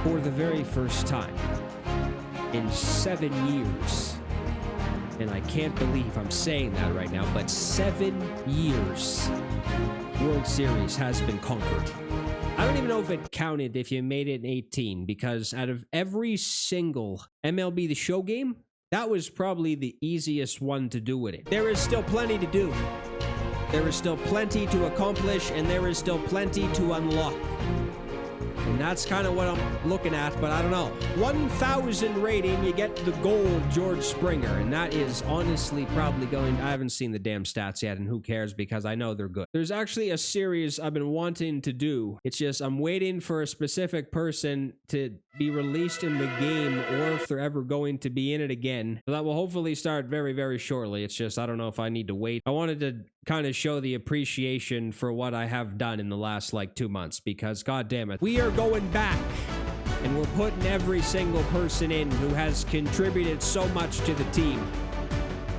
for the very first time in 7 years. And I can't believe I'm saying that right now, but 7 years, World Series has been conquered. I don't even know if it counted if you made it in 18, because out of every single MLB The Show game, that was probably the easiest one to do it. There is still plenty to do. There is still plenty to accomplish, and there is still plenty to unlock. And that's kind of what I'm looking at, but I don't know. 1,000 rating, you get the gold George Springer, and that is honestly probably going... I haven't seen the damn stats yet, and who cares, because I know they're good. There's actually a series I've been wanting to do. It's just I'm waiting for a specific person to be released in the game, or if they're ever going to be in it again. So that will hopefully start very, very shortly. It's just I don't know if I need to wait. I wanted to kind of show the appreciation for what I have done in the last like 2 months, because god damn it, we are going back and we're putting every single person in who has contributed so much to the team,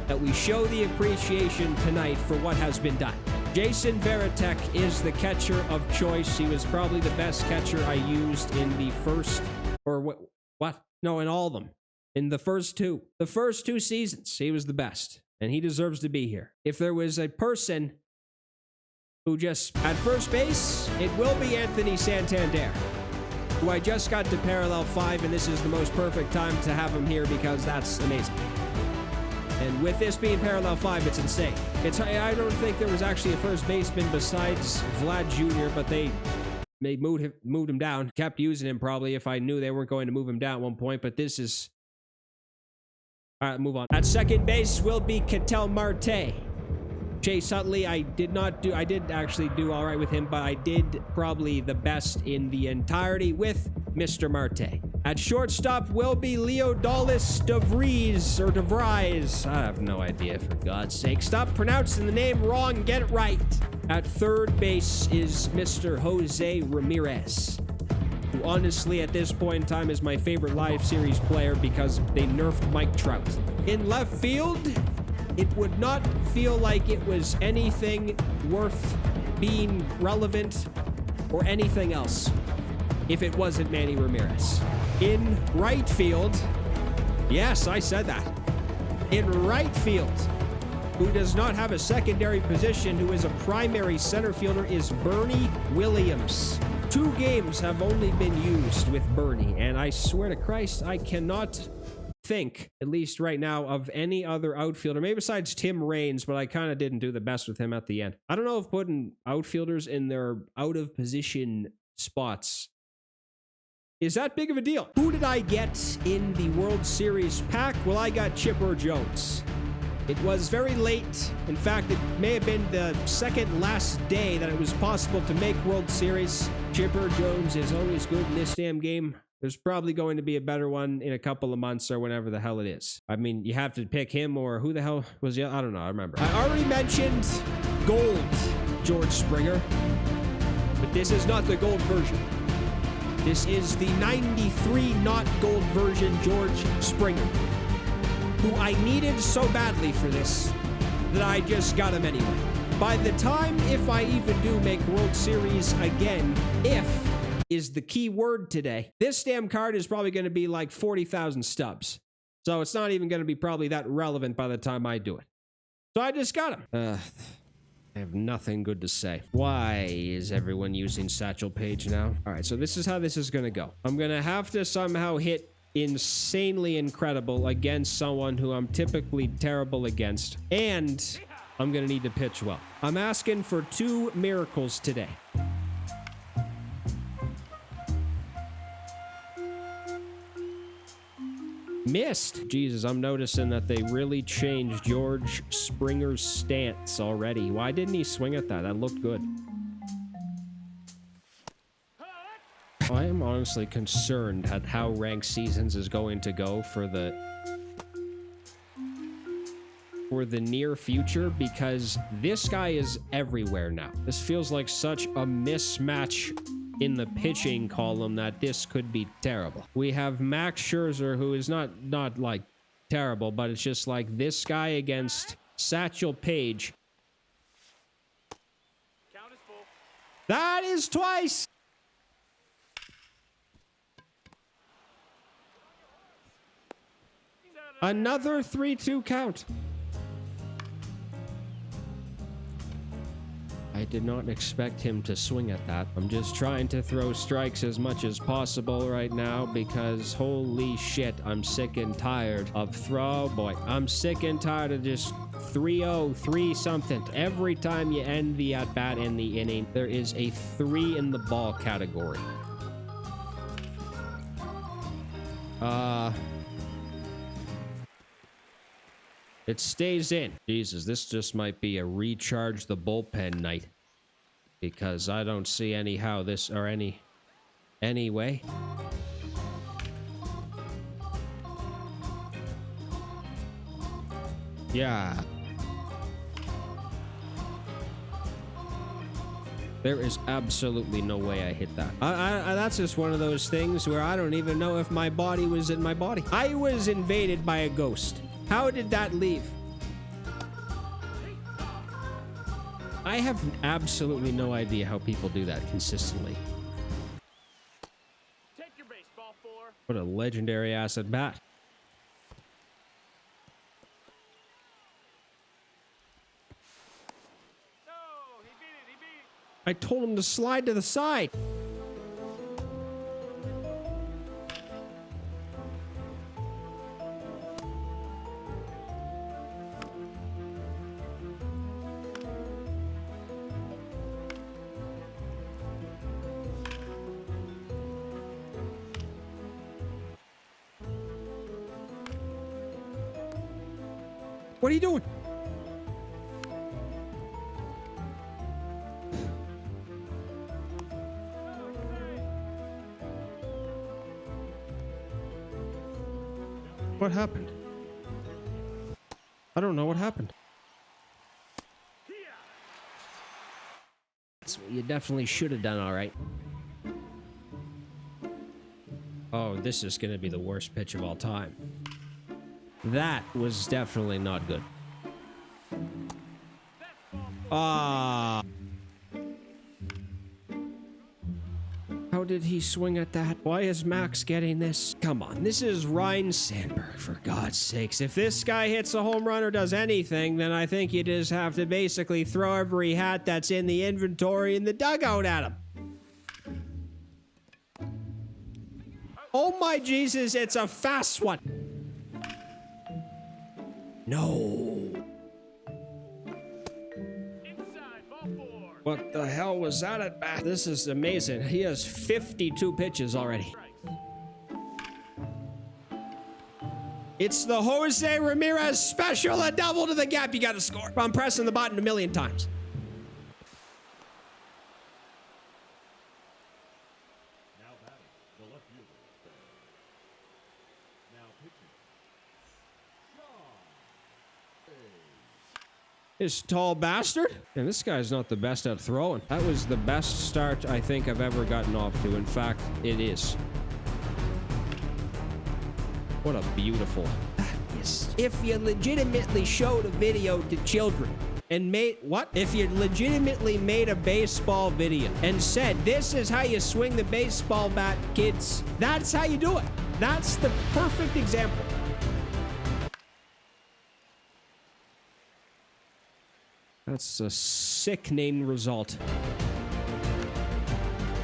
that we show the appreciation tonight for what has been done. Jason Varitek is the catcher of choice. He was probably the best catcher I used in the first, or what? No, in all of them. In the first two seasons, he was the best. And he deserves to be here. If there was a person who just, at first base, it will be Anthony Santander, who I just got to parallel 5, and this is the most perfect time to have him here because that's amazing. And with this being parallel 5, it's insane. I don't think there was actually a first baseman besides Vlad Jr., but they moved him down. Kept using him probably if I knew they weren't going to move him down at one point, but this is... All right, move on. At second base will be Ketel Marte. Chase Utley, I did actually do all right with him, but I did probably the best in the entirety with Mr. Marte. At shortstop will be Leodalis DeVries. I have no idea, for God's sake. Stop pronouncing the name wrong and get it right. At third base is Mr. Jose Ramirez, who honestly at this point in time is my favorite live series player because they nerfed Mike Trout. In left field, it would not feel like it was anything worth being relevant or anything else if it wasn't Manny Ramirez. In right field, yes, I said that. In right field, who does not have a secondary position, who is a primary center fielder, is Bernie Williams. 2 games have only been used with Bernie, and I swear to Christ, I cannot think, at least right now, of any other outfielder, maybe besides Tim Raines, but I kind of didn't do the best with him at the end. I don't know if putting outfielders in their out-of-position spots is that big of a deal. Who did I get in the World Series pack? Well, I got Chipper Jones. It was very late. In fact, it may have been the second last day that it was possible to make World Series. Chipper Jones is always good in this damn game. There's probably going to be a better one in a couple of months or whenever the hell it is. I mean, you have to pick him, or who the hell was he? I don't know. I remember. I already mentioned gold George Springer, but this is not the gold version. This is the 93 not gold version George Springer, who I needed so badly for this that I just got him anyway. By the time, if I even do make World Series again, if is the key word today, this damn card is probably going to be like 40,000 stubs. So it's not even going to be probably that relevant by the time I do it. So I just got him. I have nothing good to say. Why is everyone using Satchel Page now? All right, so this is how this is going to go. I'm going to have to somehow hit insanely incredible against someone who I'm typically terrible against, and I'm going to need to pitch well. I'm asking for 2 miracles today. Missed. Jesus, I'm noticing that they really changed George Springer's stance already. Why didn't he swing at that? That looked good. I am honestly concerned at how ranked seasons is going to go for the near future, because this guy is everywhere now. This feels like such a mismatch in the pitching column that this could be terrible. We have Max Scherzer, who is not like terrible, but it's just like this guy against Satchel Page. Count is full. That is twice. Another 3-2 count. I did not expect him to swing at that. I'm just trying to throw strikes as much as possible right now because holy shit, I'm sick and tired of throw. Boy, I'm sick and tired of just 3-0, 3 something. Every time you end the at bat in the inning, there is a 3 in the ball category. It stays in. Jesus, this just might be a recharge the bullpen night. Because I don't see any how this or any way. Yeah. There is absolutely no way I hit that. That's just one of those things where I don't even know if my body was in my body. I was invaded by a ghost. How did that leave? I have absolutely no idea how people do that consistently. Take your baseball, 4. What a legendary ass at bat. No, he beat it, he beat it. I told him to slide to the side. What are you doing? What happened? I don't know what happened. That's what you definitely should have done, all right. Oh, this is going to be the worst pitch of all time. That was definitely not good. Ah. How did he swing at that? Why is Max getting this? Come on, this is Ryan Sandberg, for God's sakes. If this guy hits a home run or does anything, then I think you just have to basically throw every hat that's in the inventory in the dugout at him. Oh my Jesus, it's a fast one. No. Inside, ball 4. What the hell was that at bat? This is amazing. He has 52 pitches already. It's the Jose Ramirez special, a double to the gap. You got to score. I'm pressing the button a million times. Now batting, the left fielder. Now pitching. This tall bastard. And this guy's not the best at throwing. That was the best start I think I've ever gotten off to. In fact, it is. What a beautiful. That is. If you legitimately showed a video to children and made what? If you legitimately made a baseball video and said, this is how you swing the baseball bat, kids. That's how you do it. That's the perfect example. That's a sickening result.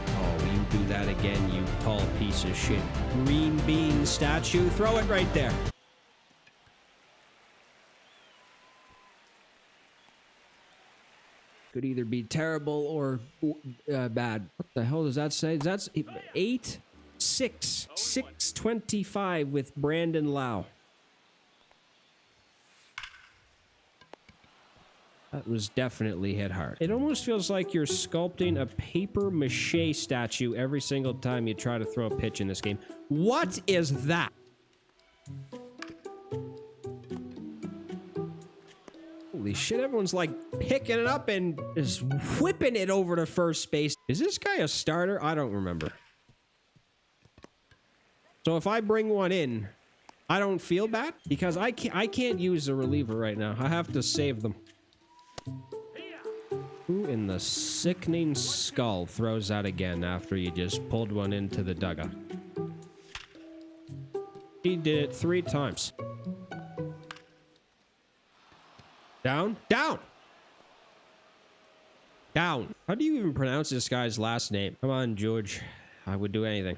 Oh, you do that again, you tall piece of shit. Green bean statue, throw it right there. Could either be terrible or bad. What the hell does that say? That's 8-6. 625 with Brandon Lau. That was definitely hit hard. It almost feels like you're sculpting a paper mache statue every single time you try to throw a pitch in this game. What is that? Holy shit, everyone's like picking it up and is whipping it over to first base. Is this guy a starter? I don't remember. So if I bring one in, I don't feel bad because I can't use a reliever right now. I have to save them. Who in the sickening skull throws that again after you just pulled one into the dugout? He did it 3 times. Down. Down. Down. How do you even pronounce this guy's last name? Come on, George. I would do anything.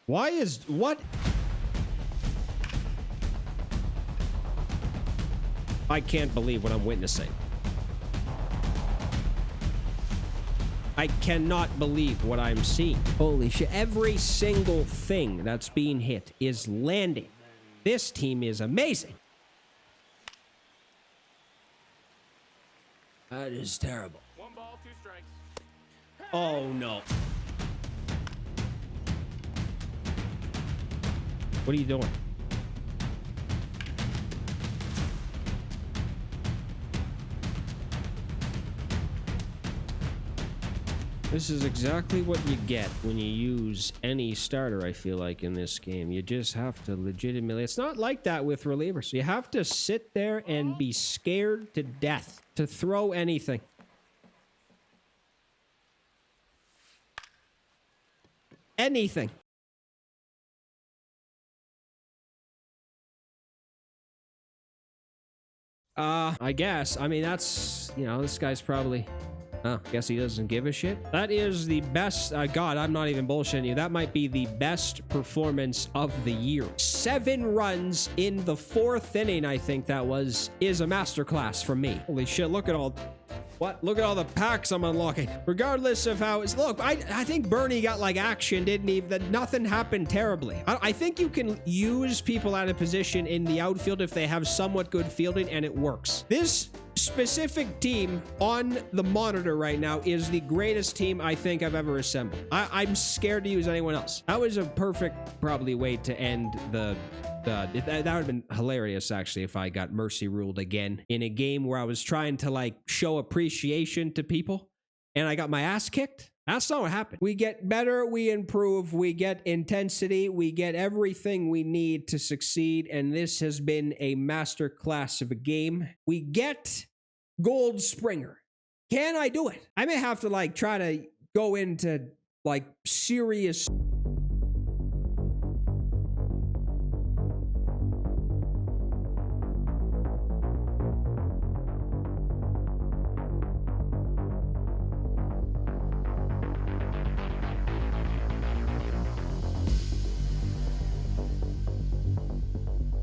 Why is what? I can't believe what I'm witnessing. I cannot believe what I'm seeing. Holy shit. Every single thing that's being hit is landing. This team is amazing. That is terrible. 1 ball, 2 strikes. Oh, no. What are you doing? This is exactly what you get when you use any starter, I feel like, in this game. You just have to legitimately... It's not like that with relievers. You have to sit there and be scared to death to throw anything. Anything. I guess. I mean, that's... You know, this guy's probably... Oh, guess he doesn't give a shit. That is the best. God, I'm not even bullshitting you. That might be the best performance of the year. 7 runs in the 4th inning, I think that was, is a masterclass from me. Holy shit, look at all... What? Look at all the packs I'm unlocking. Regardless of how it's... Look, I think Bernie got, like, action, didn't he? That nothing happened terribly. I think you can use people out of position in the outfield if they have somewhat good fielding, and it works. This specific team on the monitor right now is the greatest team I think I've ever assembled. I'm scared to use anyone else. That was a perfect, probably, way to end the... that would have been hilarious, actually, if I got mercy ruled again in a game where I was trying to, like, show appreciation to people and I got my ass kicked. That's not what happened. We get better, we improve, we get intensity, we get everything we need to succeed, and this has been a master class of a game. We get Gold Springer. Can I do it? I may have to, like, try to go into, like, serious...